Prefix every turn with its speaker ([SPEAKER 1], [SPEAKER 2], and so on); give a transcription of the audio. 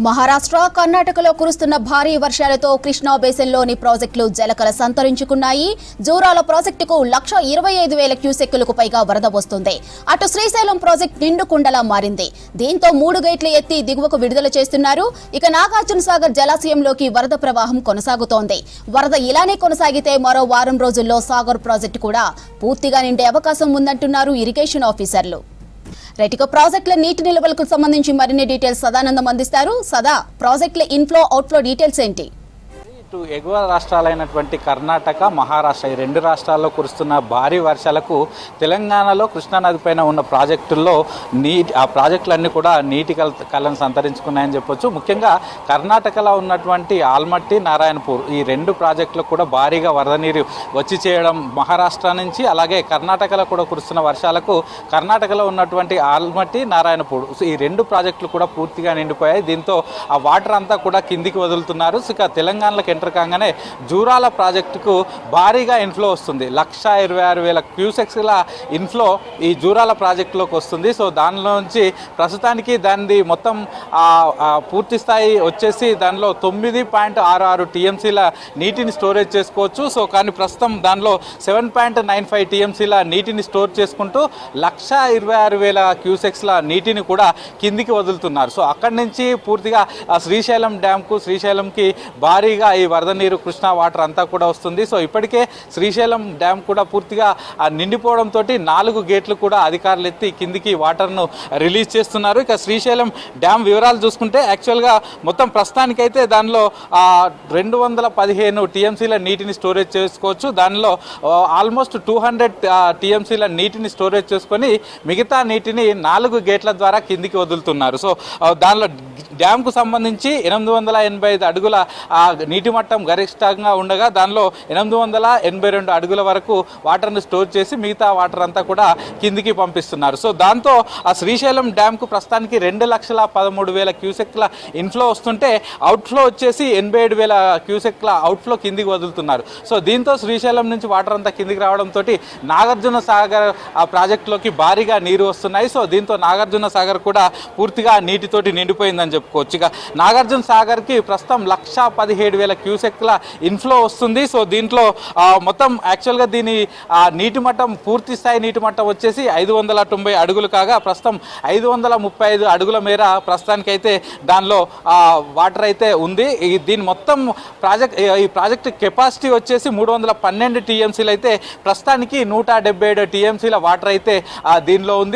[SPEAKER 1] మహారాష్ట్ర కర్ణాటకలో కురుస్తున్న భారీ వర్షాలతో కృష్ణా బేసిన్లోని ప్రాజెక్టులు జలకల సంతరించుకున్నాయి. జూరాల ప్రాజెక్టుకు 1,25,000 క్యూసెక్కులకు పైగా వరద వస్తుంది. అటు శ్రీశైలం ప్రాజెక్టు నిండు కుండలా మారింది. దీంతో 3 గేట్లు ఎత్తి దిగువకు విడుదల చేస్తున్నారు. ఇక నాగార్జున సాగర్ జలాశయంలోకి వరద ప్రవాహం కొనసాగుతోంది. వరద ఇలానే కొనసాగితే మరో వారం రోజుల్లో సాగర్ ప్రాజెక్టు కూడా పూర్తిగా నిండే అవకాశం ఉందంటున్నారు ఇరిగేషన్ ఆఫీసర్లు. రైటిక ప్రాజెక్టుల నీటి నిల్వలకు సంబంధించి మరిన్ని డీటెయిల్స్ సదానందం అందిస్తారు. సదా, ప్రాజెక్టుల ఇన్ఫ్లో అవుట్ఫ్లో డీటెయిల్స్ ఏంటి?
[SPEAKER 2] ఎగువ రాష్ట్రాలైనటువంటి కర్ణాటక, మహారాష్ట్ర ఈ 2 రాష్ట్రాల్లో కురుస్తున్న భారీ వర్షాలకు తెలంగాణలో కృష్ణానది పైన ఉన్న ప్రాజెక్టుల్లో ఆ ప్రాజెక్టులన్నీ కూడా నీటి కళ్ళను సంతరించుకున్నాయని చెప్పొచ్చు. ముఖ్యంగా కర్ణాటకలో ఉన్నటువంటి ఆల్మట్టి, నారాయణపూర్ ఈ 2 ప్రాజెక్టులకు కూడా భారీగా వరద నీరు వచ్చి చేయడం, మహారాష్ట్ర నుంచి అలాగే కర్ణాటకలో కూడా కురుస్తున్న వర్షాలకు కర్ణాటకలో ఉన్నటువంటి ఆల్మట్టి, నారాయణపూర్ ఈ 2 ప్రాజెక్టులు కూడా పూర్తిగా నిండిపోయాయి. దీంతో ఆ వాటర్ అంతా కూడా కిందికి వదులుతున్నారు. ఇక తెలంగాణలోకి ఎంటర్ కాగానే జూరాల ప్రాజెక్టుకు భారీగా ఇన్ఫ్లో వస్తుంది. 1,26,000 క్యూసెక్స్ల ఇన్ఫ్లో ఈ జూరాల ప్రాజెక్టులోకి వస్తుంది. సో దానిలో నుంచి ప్రస్తుతానికి దానిది మొత్తం పూర్తి స్థాయి వచ్చేసి దానిలో 9.66 టీఎంసీల నీటిని స్టోరేజ్ చేసుకోవచ్చు. సో కానీ ప్రస్తుతం దానిలో 7.95 టీఎంసీల నీటిని స్టోర్ చేసుకుంటూ 1,26,000 క్యూసెక్స్ల నీటిని కూడా కిందికి వదులుతున్నారు. సో అక్కడి నుంచి పూర్తిగా శ్రీశైలం డ్యామ్కు, శ్రీశైలంకి భారీగా ఈ వరద నీరు, కృష్ణా వాటర్ అంతా కూడా వస్తుంది. సో ఇప్పటికే శ్రీశైలం డ్యామ్ కూడా పూర్తిగా నిండిపోవడంతో 4 గేట్లు కూడా అధికారులు ఎత్తి కిందికి వాటర్ను రిలీజ్ చేస్తున్నారు. ఇక శ్రీశైలం డ్యామ్ వివరాలు చూసుకుంటే యాక్చువల్గా మొత్తం ప్రస్తుతానికైతే దానిలో 215 టీఎంసీల నీటిని స్టోరేజ్ చేసుకోవచ్చు. దానిలో ఆల్మోస్ట్ 200 టీఎంసీల నీటిని స్టోరేజ్ చేసుకొని మిగతా నీటిని 4 గేట్ల ద్వారా కిందికి వదులుతున్నారు. సో దానిలో డ్యామ్కు సంబంధించి 885 అడుగుల నీటి మట్టం గరిష్టంగా ఉండగా దానిలో 882 అడుగుల వరకు వాటర్ను స్టోర్ చేసి మిగతా వాటర్ అంతా కూడా కిందికి పంపిస్తున్నారు. సో దాంతో ఆ శ్రీశైలం డ్యామ్కు ప్రస్తుతానికి 2,13,000 క్యూసెక్ల ఇన్ఫ్లో వస్తుంటే అవుట్ఫ్లో వచ్చేసి 87,000 క్యూసెక్ల అవుట్ఫ్లో కిందికి వదులుతున్నారు. సో దీంతో శ్రీశైలం నుంచి వాటర్ అంతా కిందికి రావడంతో నాగార్జున సాగర్ ఆ ప్రాజెక్టులోకి భారీగా నీరు వస్తున్నాయి. సో దీంతో నాగార్జున సాగర్ కూడా పూర్తిగా నీటితోటి నిండిపోయిందని చెప్పుకోవచ్చు. ఇక నాగార్జున సాగర్కి ప్రస్తుతం 1,17,000 క్యూసెక్ల ఇన్ఫ్లో వస్తుంది. సో దీంట్లో మొత్తం యాక్చువల్గా దీని నీటి మట్టం, పూర్తి స్థాయి నీటి మట్టం వచ్చేసి 590 అడుగులు కాగా ప్రస్తుతం 535 అడుగుల మేర ప్రస్తుతానికైతే దానిలో వాటర్ అయితే ఉంది. దీని మొత్తం ఈ ప్రాజెక్ట్ కెపాసిటీ వచ్చేసి 312 టీఎంసీలు అయితే ప్రస్తుతానికి 177 టీఎంసీల వాటర్ అయితే దీనిలో ఉంది.